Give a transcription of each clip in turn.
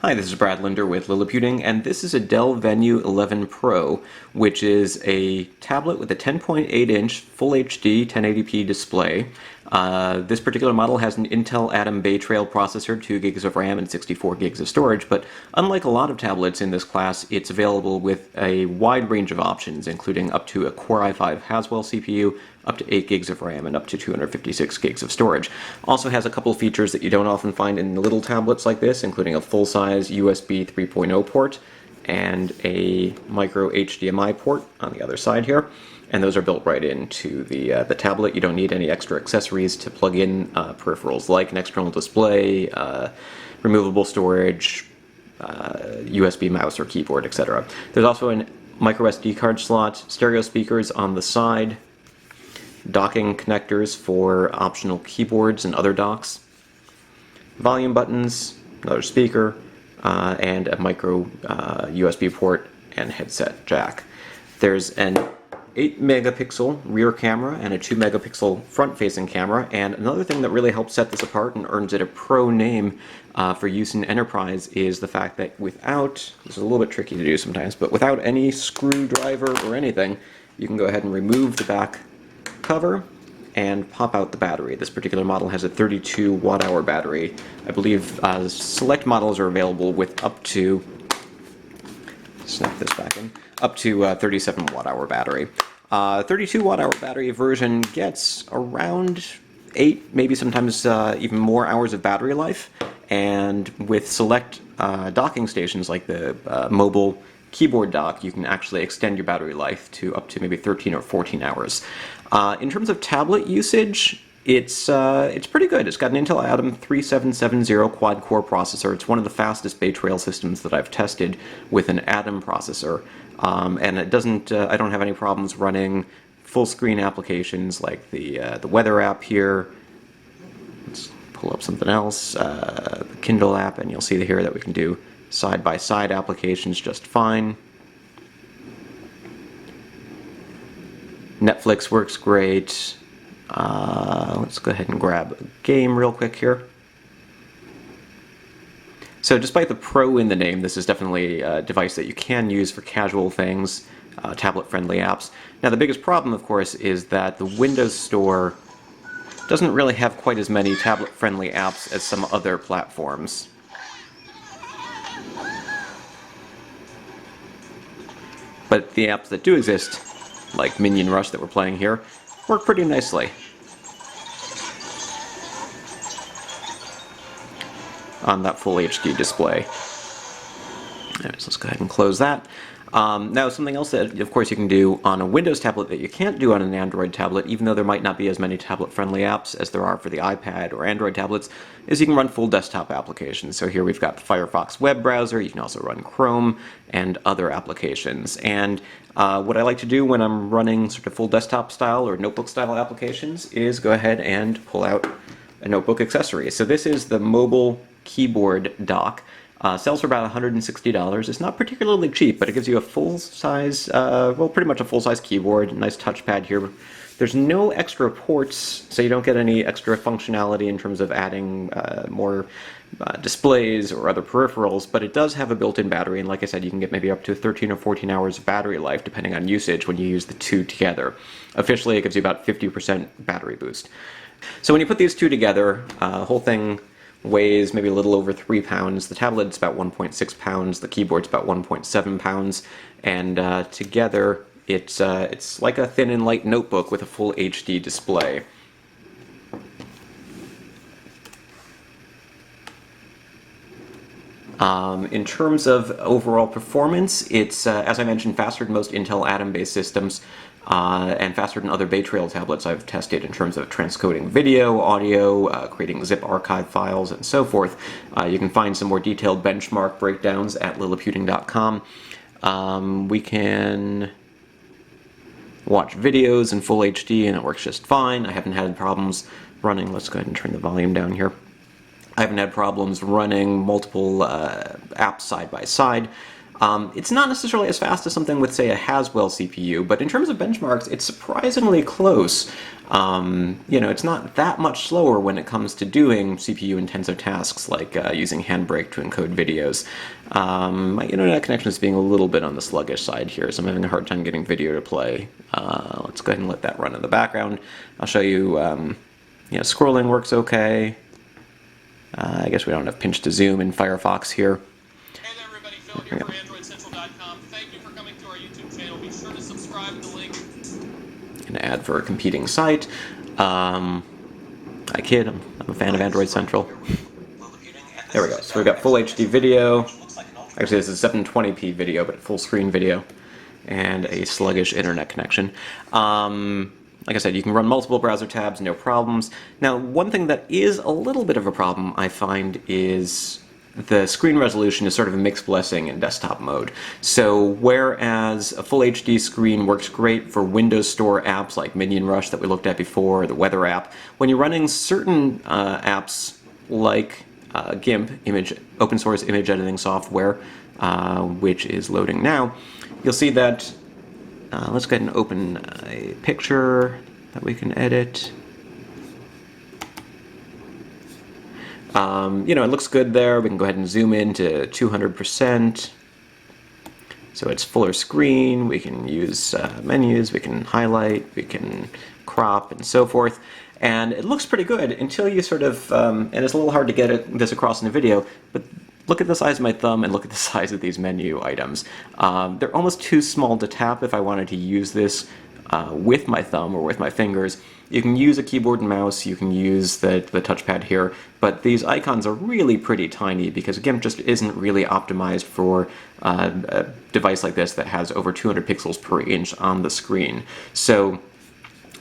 Hi, this is Brad Linder with Liliputing, and this is a Dell Venue 11 Pro, which is a tablet with a 10.8-inch Full HD 1080p display. This particular model has an Intel Atom Bay Trail processor, 2 gigs of RAM and 64 gigs of storage, but unlike a lot of tablets in this class, it's available with a wide range of options, including up to a Core i5 Haswell CPU, up to 8 gigs of RAM, and up to 256 gigs of storage. Also has a couple features that you don't often find in little tablets like this, including a full-size USB 3.0 port and a micro HDMI port on the other side here. And those are built right into the tablet. You don't need any extra accessories to plug in peripherals like an external display, removable storage, USB mouse or keyboard, etc. There's also a micro SD card slot, stereo speakers on the side, docking connectors for optional keyboards and other docks, volume buttons, another speaker, and a micro USB port and headset jack. There's an 8 megapixel rear camera and a 2 megapixel front facing camera, and another thing that really helps set this apart and earns it a pro name for use in enterprise is the fact that without, this is a little bit tricky to do sometimes, but without any screwdriver or anything, you can go ahead and remove the back cover and pop out the battery. This particular model has a 32 watt-hour battery. I believe select models are available with up to, snap this back in, up to 37 watt-hour battery. 32 watt-hour battery version gets around 8, maybe sometimes even more hours of battery life, and with select docking stations like the mobile keyboard dock, you can actually extend your battery life to up to maybe 13 or 14 hours. In terms of tablet usage, it's pretty good. It's got an Intel Atom 3770 quad-core processor. It's one of the fastest Bay Trail systems that I've tested with an Atom processor, and it doesn't. I don't have any problems running full-screen applications like the weather app here. Let's pull up something else, the Kindle app, and you'll see here that we can do side-by-side applications just fine. Netflix works great. Let's go ahead and grab a game real quick here. So despite the Pro in the name, this is definitely a device that you can use for casual things, tablet-friendly apps. Now the biggest problem, of course, is that the Windows Store doesn't really have quite as many tablet-friendly apps as some other platforms. But the apps that do exist, like Minion Rush that we're playing here, work pretty nicely on that full HD display. Alright, so let's go ahead and close that. Now something else that of course you can do on a Windows tablet that you can't do on an Android tablet, even though there might not be as many tablet-friendly apps as there are for the iPad or Android tablets, is you can run full desktop applications. So here we've got the Firefox web browser, you can also run Chrome and other applications. And what I like to do when I'm running sort of full desktop style or notebook style applications is go ahead and pull out a notebook accessory. So this is the mobile keyboard dock. Sells for about $160. It's not particularly cheap, but it gives you a full-size, well, pretty much a full-size keyboard, nice touchpad here. There's no extra ports, so you don't get any extra functionality in terms of adding more displays or other peripherals, but it does have a built-in battery, and like I said, you can get maybe up to 13 or 14 hours of battery life, depending on usage, when you use the two together. Officially, it gives you about 50% battery boost. So when you put these two together, the whole thing weighs maybe a little over 3 pounds. The tablet's about 1.6 pounds. The keyboard's about 1.7 pounds. And together, it's like a thin and light notebook with a full HD display. In terms of overall performance, it's, as I mentioned, faster than most Intel Atom-based systems, and faster than other Bay Trail tablets I've tested in terms of transcoding video, audio, creating zip archive files, and so forth. You can find some more detailed benchmark breakdowns at Liliputing.com. We can watch videos in full HD, and it works just fine. I haven't had problems running. Let's go ahead and turn the volume down here. I haven't had problems running multiple apps side by side. It's not necessarily as fast as something with, say, a Haswell CPU, but in terms of benchmarks, it's surprisingly close. You know, it's not that much slower when it comes to doing CPU-intensive tasks like using Handbrake to encode videos. My internet connection is being a little bit on the sluggish side here, so I'm having a hard time getting video to play. Let's go ahead and let that run in the background. I'll show you, scrolling works okay. I guess we don't have pinch to zoom in Firefox here. Hey there everybody, Phil here for AndroidCentral.com. Thank you for coming to our YouTube channel. Be sure to subscribe to the link. An ad for a competing site. I kid, I'm a fan of Android Central. There we go. So we've got full HD video. Actually, this is 720p video, but full screen video. And a sluggish internet connection. Like I said, you can run multiple browser tabs, no problems. Now, one thing that is a little bit of a problem, I find, is the screen resolution is sort of a mixed blessing in desktop mode. So whereas a full HD screen works great for Windows Store apps like Minion Rush that we looked at before, or the weather app, when you're running certain apps like GIMP, open source image editing software, which is loading now, you'll see that let's go ahead and open a picture that we can edit. It looks good there. We can go ahead and zoom in to 200%. So it's fuller screen. We can use menus. We can highlight. We can crop and so forth. And it looks pretty good until you sort of, and it's a little hard to get this across in the video, but look at the size of my thumb and look at the size of these menu items. They're almost too small to tap if I wanted to use this with my thumb or with my fingers. You can use a keyboard and mouse, you can use the touchpad here, but these icons are really pretty tiny because GIMP just isn't really optimized for a device like this that has over 200 pixels per inch on the screen. So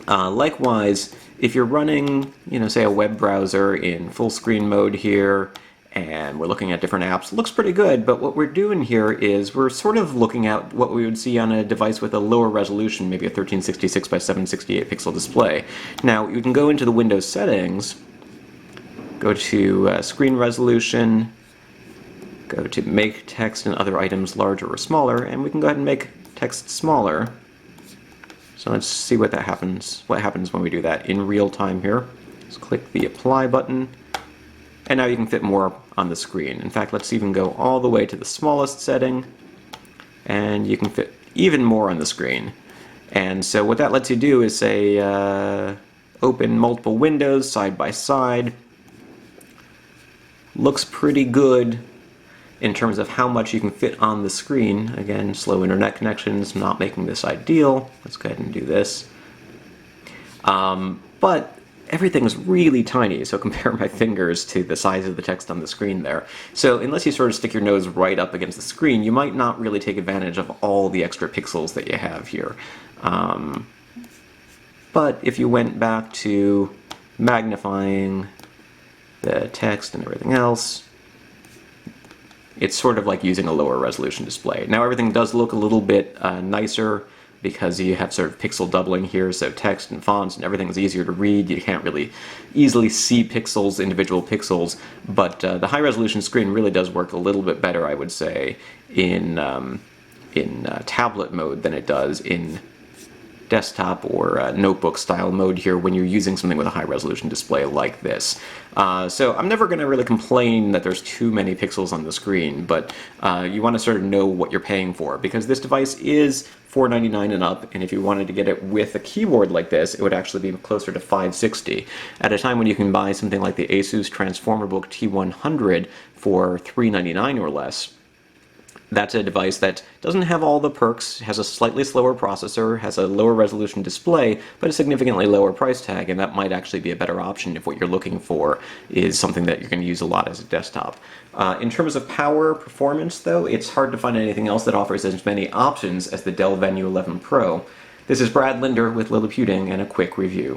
likewise, if you're running, say a web browser in full screen mode here, and we're looking at different apps, it looks pretty good, but what we're doing here is we're sort of looking at what we would see on a device with a lower resolution, maybe a 1366 by 768 pixel display. Now, you can go into the Windows settings, go to screen resolution, go to make text and other items larger or smaller, and we can go ahead and make text smaller. So let's see what happens when we do that in real time here. Let's click the apply button. And now you can fit more on the screen. In fact, let's even go all the way to the smallest setting, and you can fit even more on the screen. And so what that lets you do is say, open multiple windows side by side. Looks pretty good in terms of how much you can fit on the screen. Again, slow internet connections, not making this ideal. Let's go ahead and do this. But everything is really tiny, so compare my fingers to the size of the text on the screen there. So unless you sort of stick your nose right up against the screen, you might not really take advantage of all the extra pixels that you have here. But if you went back to magnifying the text and everything else, it's sort of like using a lower resolution display. Now everything does look a little bit nicer, because you have sort of pixel doubling here, so text and fonts and everything is easier to read. You can't really easily see pixels, individual pixels, but the high resolution screen really does work a little bit better, I would say, in tablet mode than it does in desktop or notebook style mode here when you're using something with a high resolution display like this. So I'm never going to really complain that there's too many pixels on the screen, but you want to sort of know what you're paying for, because this device is $499 and up, and if you wanted to get it with a keyboard like this, it would actually be closer to $560 at a time when you can buy something like the Asus Transformerbook T100 for $399 or less. That's a device that doesn't have all the perks, has a slightly slower processor, has a lower resolution display, but a significantly lower price tag, and that might actually be a better option if what you're looking for is something that you're going to use a lot as a desktop. In terms of power performance, though, it's hard to find anything else that offers as many options as the Dell Venue 11 Pro. This is Brad Linder with Liliputing and a quick review.